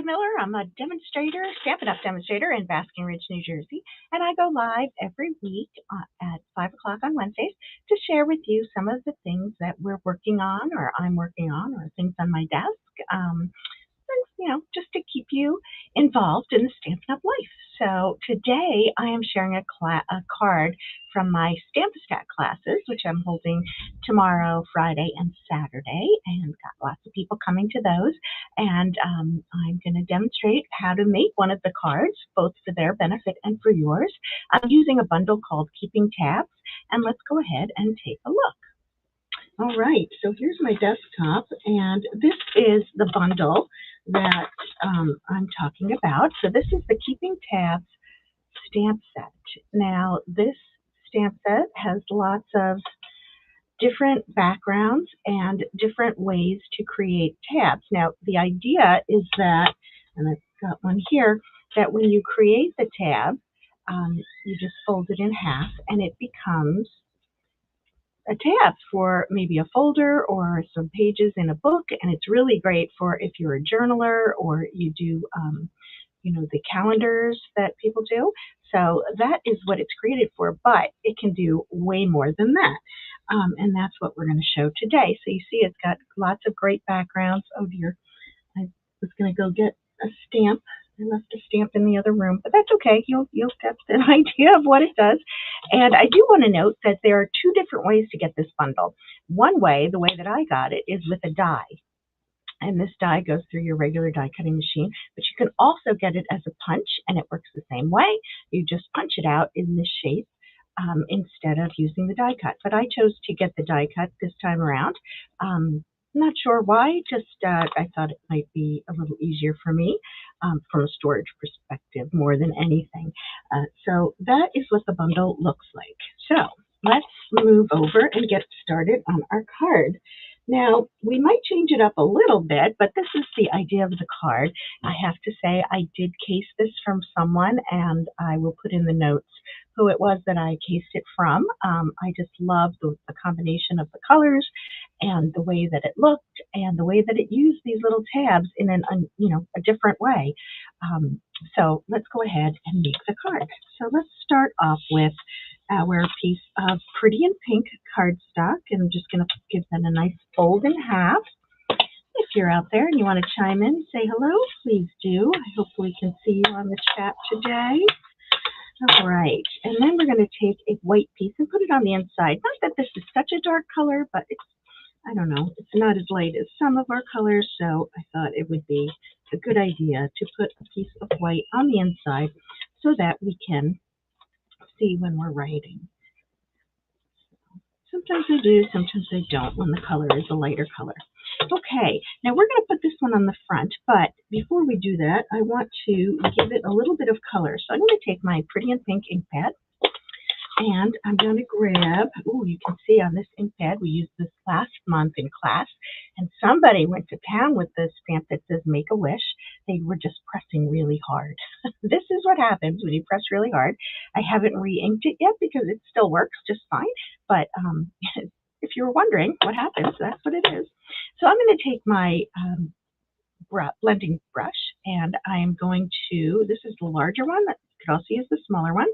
Miller. I'm a demonstrator, Stampin' Up demonstrator in Basking Ridge, New Jersey, and I go live every week at 5 o'clock on Wednesdays to share with you some of the things that we're working on, or I'm working on, or things on my desk. Just to keep you involved in the Stampin' Up life. So today I am sharing a card from my Stamp-A-Stack classes, which I'm holding tomorrow, Friday, and Saturday, and got lots of people coming to those. And I'm going to demonstrate how to make one of the cards, both for their benefit and for yours. I'm using a bundle called Keeping Tabs, and let's go ahead and take a look. All right, so here's my desktop, and this is the bundle that I'm talking about. So this is the Keeping Tabs stamp set. Now, this stamp set has lots of different backgrounds and different ways to create tabs. Now, the idea is that, and I've got one here, that when you create the tab, you just fold it in half, and it becomes a tab for maybe a folder or some pages in a book, and it's really great for if you're a journaler or you do, the calendars that people do. So that is what it's created for, but it can do way more than that, and that's what we're going to show today. So you see it's got lots of great backgrounds. Oh dear, I was going to go get a stamp. I left a stamp in the other room, but that's okay. You'll get the idea of what it does. And I do want to note that there are two different ways to get this bundle. One way, the way that I got it, is with a die. And this die goes through your regular die cutting machine, but you can also get it as a punch, and it works the same way. You just punch it out in this shape instead of using the die cut. But I chose to get the die cut this time around. Not sure why, just I thought it might be a little easier for me from a storage perspective more than anything. So that is what the bundle looks like. So let's move over and get started on our card. Now, we might change it up a little bit, but this is the idea of the card. I have to say I did case this from someone, and I will put in the notes who it was that I cased it from. I just love the combination of the colors and the way that it looked and the way that it used these little tabs in a different way. So let's go ahead and make the card. So let's start off with our piece of Pretty in Pink cardstock, and I'm just going to give that a nice fold in half. If you're out there and you want to chime in, say hello, please do. I hope we can see you on the chat today. All right, and then we're going to take a white piece and put it on the inside. Not that this is such a dark color, but it's not as light as some of our colors, so I thought it would be a good idea to put a piece of white on the inside so that we can see when we're writing. Sometimes I do, sometimes I don't when the color is a lighter color. Okay, now we're going to put this one on the front, but before we do that, I want to give it a little bit of color. So I'm going to take my Pretty in Pink ink pad, and I'm going to grab, you can see on this ink pad, we used this last month in class, and somebody went to town with the stamp that says Make a Wish. They were just pressing really hard. This is what happens when you press really hard. I haven't re-inked it yet because it still works just fine, but if you're wondering what happens, that's what it is. So I'm going to take my blending brush, and I am going to, this is the larger one, that you could also use the smaller one,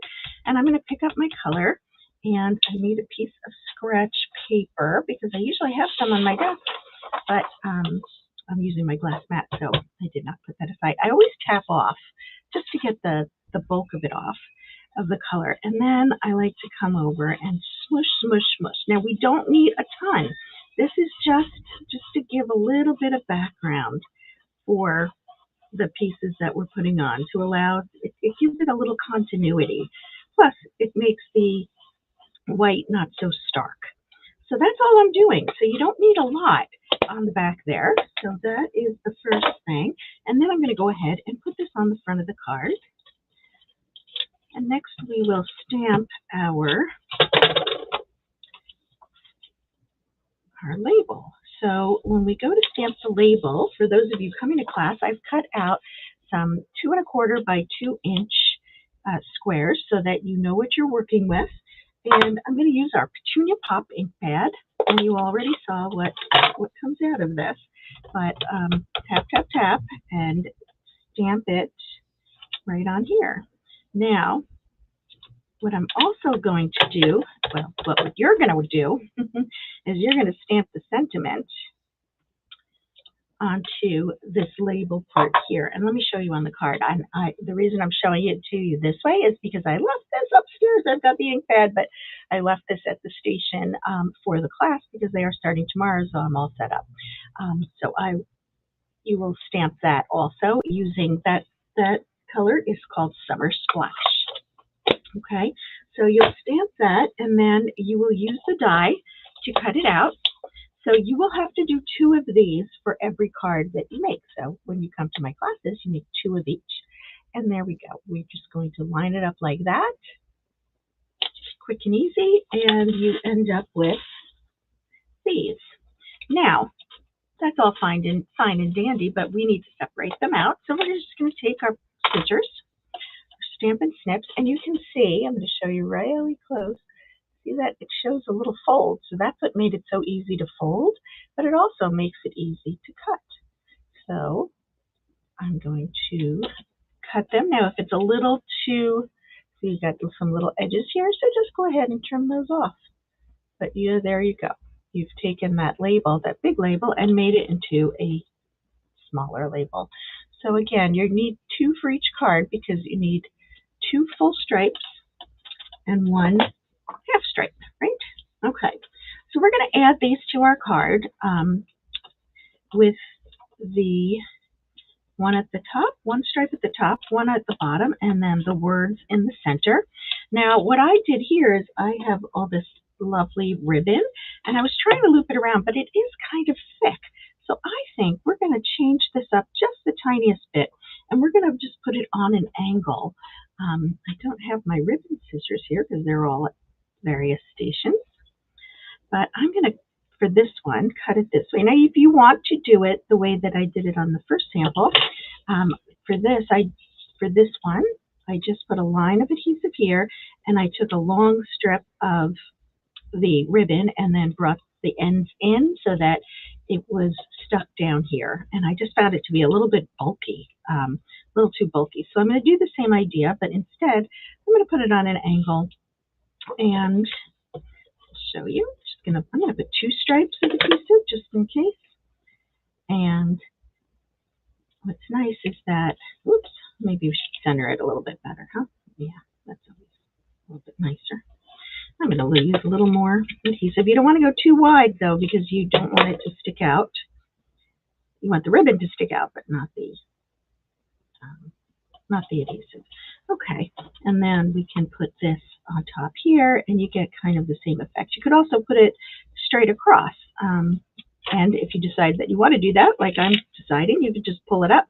and I'm going to pick up my color, and I need a piece of scratch paper because I usually have some on my desk, but I'm using my glass mat, so I did not put that aside. I always tap off just to get the bulk of it off of the color, and then I like to come over and smush, smush, smush. Now, we don't need a ton. This is just to give a little bit of background for the pieces that we're putting on to allow, it gives it a little continuity. Plus, it makes the white not so stark. So that's all I'm doing. So you don't need a lot on the back there. So that is the first thing. And then I'm going to go ahead and put this on the front of the card. And next we will stamp our label. So when we go to stamp the label, for those of you coming to class, I've cut out some 2 1/4 by 2 inch squares so that you know what you're working with. And I'm going to use our Petunia Pop ink pad, and you already saw what comes out of this. But tap, tap, tap, and stamp it right on here. Now, what I'm also going to do, well, what you're going to do is you're going to stamp the sentiment onto this label part here. And let me show you on the card. The reason I'm showing it to you this way is because I left this upstairs. I've got the ink pad, but I left this at the station for the class because they are starting tomorrow, so I'm all set up. You will stamp that also using that color is called Summer Splash. Okay, so you'll stamp that, and then you will use the die to cut it out. So you will have to do 2 of these for every card that you make. So when you come to my classes, you make 2 of each. And there we go. We're just going to line it up like that. Just quick and easy. And you end up with these. Now, that's all fine and dandy, but we need to separate them out. So we're just going to take our scissors, Stampin' Snips, and you can see, I'm going to show you really close. See that it shows a little fold, so that's what made it so easy to fold, but it also makes it easy to cut. So I'm going to cut them. Now if it's a little too, so you've got some little edges here, so just go ahead and trim those off. But there you go. You've taken that label, that big label, and made it into a smaller label. So again, you need 2 for each card because you need 2 full stripes and 1 half stripe, right? Okay, so we're going to add these to our card with the one at the top, 1 stripe at the top, 1 at the bottom, and then the words in the center. Now, what I did here is I have all this lovely ribbon, and I was trying to loop it around, but it is kind of thick. So I think we're going to change this up just the tiniest bit, and we're going to just put it on an angle. I don't have my ribbon scissors here because they're all at various stations, but I'm going to, for this one, cut it this way. Now, if you want to do it the way that I did it on the first sample, for this one, I just put a line of adhesive here, and I took a long strip of the ribbon and then brought the ends in so that it was stuck down here. And I just found it to be a little bit bulky, a little too bulky. So I'm going to do the same idea, but instead, I'm going to put it on an angle, and I'll show you. I'm going to put 2 stripes of adhesive just in case. And what's nice is that, whoops, maybe we should center it a little bit better, huh? Yeah, that's always a little bit nicer. I'm going to use a little more adhesive. You don't want to go too wide, though, because you don't want it to stick out. You want the ribbon to stick out, but not the adhesive. Okay, and then we can put this on top here, and you get kind of the same effect. You could also put it straight across. And if you decide that you want to do that, like I'm deciding, you could just pull it up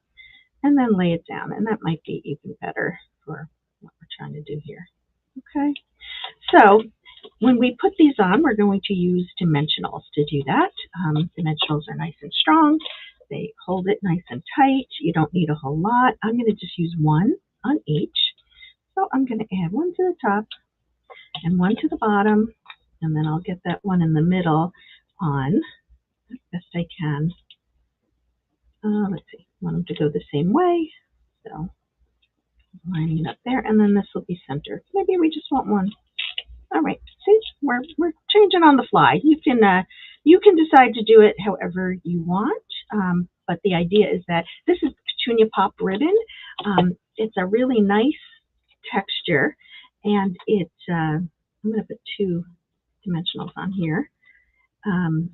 and then lay it down. And that might be even better for what we're trying to do here. Okay, so when we put these on, we're going to use dimensionals to do that. Dimensionals are nice and strong. They hold it nice and tight. You don't need a whole lot. I'm going to just use 1 on each. So I'm going to add 1 to the top and 1 to the bottom, and then I'll get that one in the middle on as best I can. Let's see, I want them to go the same way, so lining it up there, and then this will be centered. Maybe we just want 1. All right, see, we're changing on the fly. You can decide to do it however you want, but the idea is that this is Petunia Pop ribbon. It's a really nice texture, and I'm going to put 2 dimensionals on here, and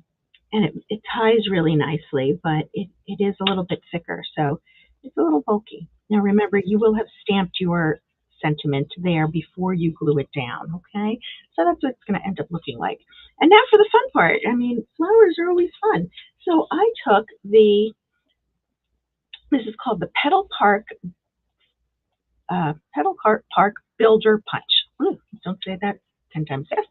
it ties really nicely, but it is a little bit thicker, so it's a little bulky. Now remember, you will have stamped your sentiment there before you glue it down, okay? So that's what it's going to end up looking like. And now for the fun part. I mean, flowers are always fun. So I took this is called the Petal Park Builder Punch. Ooh, don't say that 10 times fast.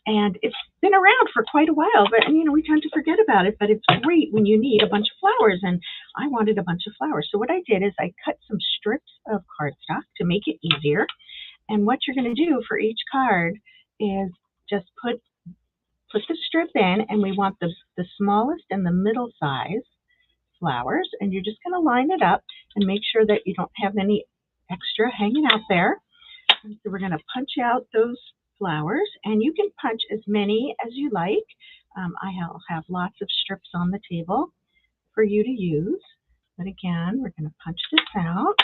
And it's been around for quite a while, but we tend to forget about it. But it's great when you need a bunch of flowers, and I wanted a bunch of flowers. So what I did is I cut some strips of cardstock to make it easier. And what you're going to do for each card is just put the strip in, and we want the smallest and the middle size flowers, and you're just going to line it up and make sure that you don't have any extra hanging out there. And so we're going to punch out those flowers, and you can punch as many as you like. I'll have lots of strips on the table for you to use. But again, we're going to punch this out.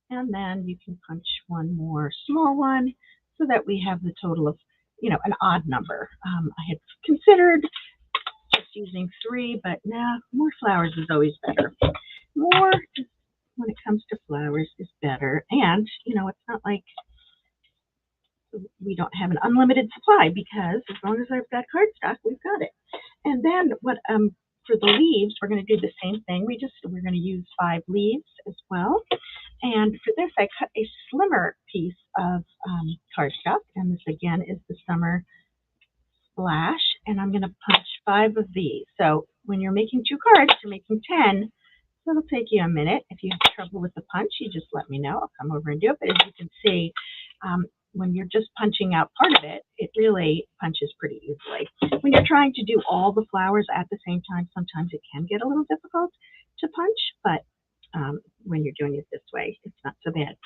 And then you can punch one more small one so that we have the total of, an odd number. I had considered just using 3, but nah, more flowers is always better. More when it comes to flowers is better. And, it's not like we don't have an unlimited supply, because as long as I've got cardstock, we've got it. And then for the leaves, we're going to do the same thing. We're going to use 5 leaves as well. And for this, I cut a slimmer piece of cardstock, and this again is the Summer Splash, and I'm going to punch 5 of these. So when you're making 2 cards, you're making 10. So it'll take you a minute. If you have trouble with the punch, you just let me know. I'll come over and do it. But as you can see, when you're just punching out part of it, it really punches pretty easily. When you're trying to do all the flowers at the same time, sometimes it can get a little difficult to punch, but when you're doing it this way, it's not so bad.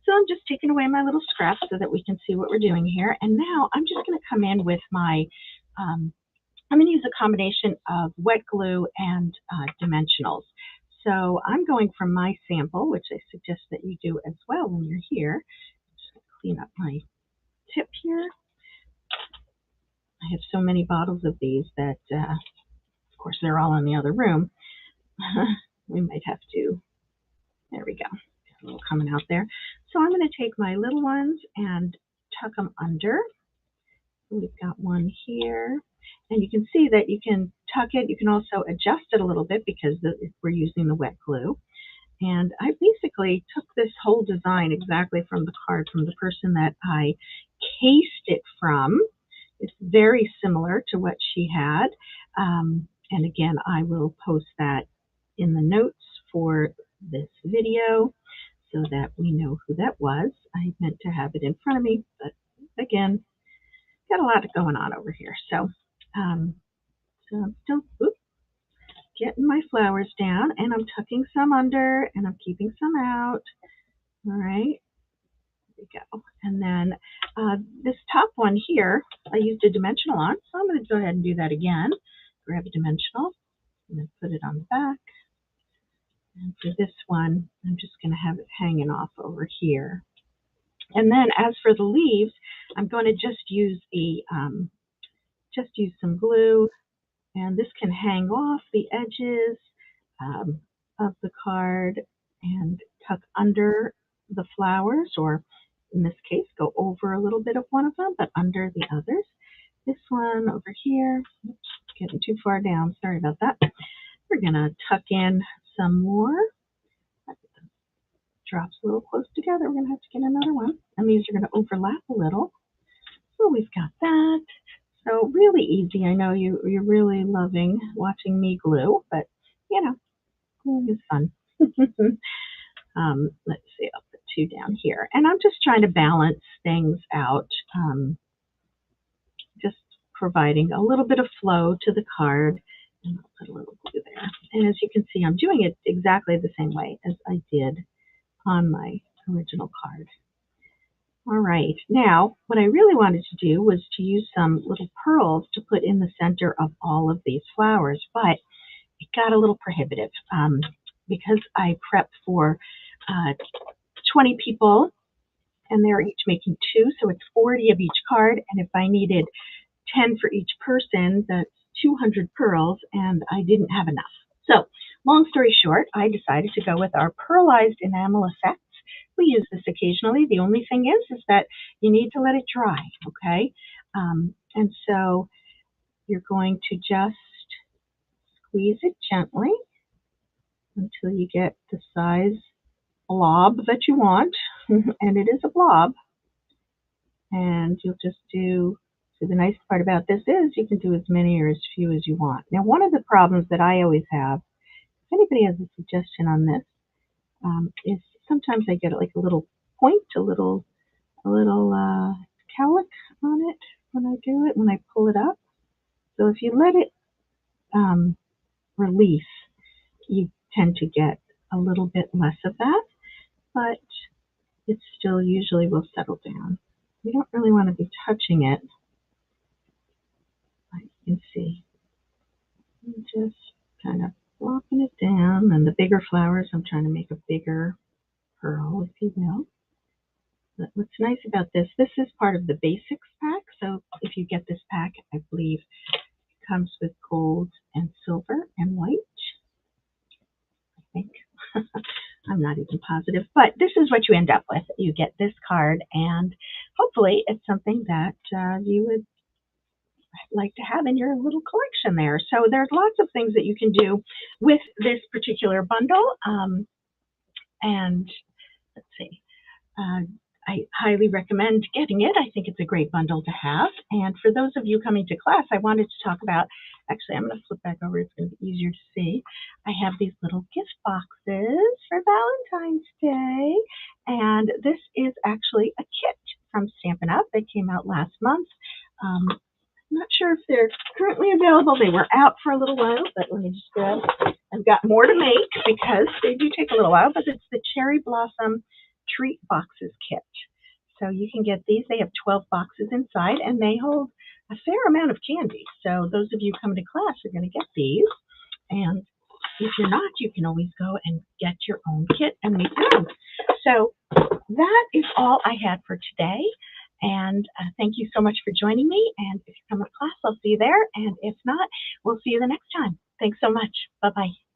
So I'm just taking away my little scraps so that we can see what we're doing here. And now I'm just going to come in with my, I'm going to use a combination of wet glue and dimensionals. So I'm going from my sample, which I suggest that you do as well when you're here. I'm just going to clean up my tip here. I have so many bottles of these that, of course, they're all in the other room. We might have to, there we go, a little coming out there. So I'm going to take my little ones and tuck them under. We've got one here. And you can see that you can tuck it. You can also adjust it a little bit because we're using the wet glue. And I basically took this whole design exactly from the card from the person that I cased it from. It's very similar to what she had. And again, I will post that in the notes for this video so that we know who that was. I meant to have it in front of me, but again, got a lot going on over here. So, I'm still getting my flowers down, and I'm tucking some under, and I'm keeping some out. All right, there we go. And then this top one here, I used a dimensional on, so I'm going to go ahead and do that again. Grab a dimensional and then put it on the back. And for this one, I'm just going to have it hanging off over here. And then as for the leaves, I'm going to just use some glue, and this can hang off the edges of the card and tuck under the flowers, or in this case, go over a little bit of one of them, but under the others. This one over here, oops, getting too far down, sorry about that. We're going to tuck in some more. Drops a little close together. We're going to have to get another one. And these are going to overlap a little. So we've got that. So really easy. I know you're really loving watching me glue, but gluing is fun. Let's see, I'll put 2 down here. And I'm just trying to balance things out, just providing a little bit of flow to the card. And I'll put a little glue there. And as you can see, I'm doing it exactly the same way as I did on my original card. All right, now what I really wanted to do was to use some little pearls to put in the center of all of these flowers, but it got a little prohibitive because I prepped for 20 people, and they're each making 2, so it's 40 of each card, and if I needed 10 for each person, that's 200 pearls, and I didn't have enough. So long story short, I decided to go with our pearlized enamel effects. We use this occasionally. The only thing is that you need to let it dry, okay? And so you're going to just squeeze it gently until you get the size blob that you want, and it is a blob. And you'll just do, so the nice part about this is you can do as many or as few as you want. Now, one of the problems that I always have, if anybody has a suggestion on this, is sometimes I get like a little point, a little cowlick on it when I do it, when I pull it up. So if you let it release, you tend to get a little bit less of that, but it still usually will settle down. We don't really want to be touching it. You can see. I'm just kind of walking it down, and the bigger flowers, I'm trying to make a bigger pearl, if you will. But what's nice about this is part of the basics pack. So if you get this pack, I believe it comes with gold and silver and white, I think. I'm not even positive, but this is what you end up with. You get this card, and hopefully it's something that you would like to have in your little collection there. So there's lots of things that you can do with this particular bundle. And let's see. I highly recommend getting it. I think it's a great bundle to have. And for those of you coming to class, I wanted to talk about, actually, I'm going to flip back over. It's going to be easier to see. I have these little gift boxes for Valentine's Day. And this is actually a kit from Stampin' Up! That came out last month. I'm not sure if they're currently available. They were out for a little while, but let me just grab. I've got more to make because they do take a little while, but it's the Cherry Blossom Treat Boxes kit. So you can get these. They have 12 boxes inside, and they hold a fair amount of candy. So those of you coming to class are going to get these. And if you're not, you can always go and get your own kit and make your own. So that is all I had for today. And thank you so much for joining me. And if you come to class, I'll see you there. And if not, we'll see you the next time. Thanks so much. Bye-bye.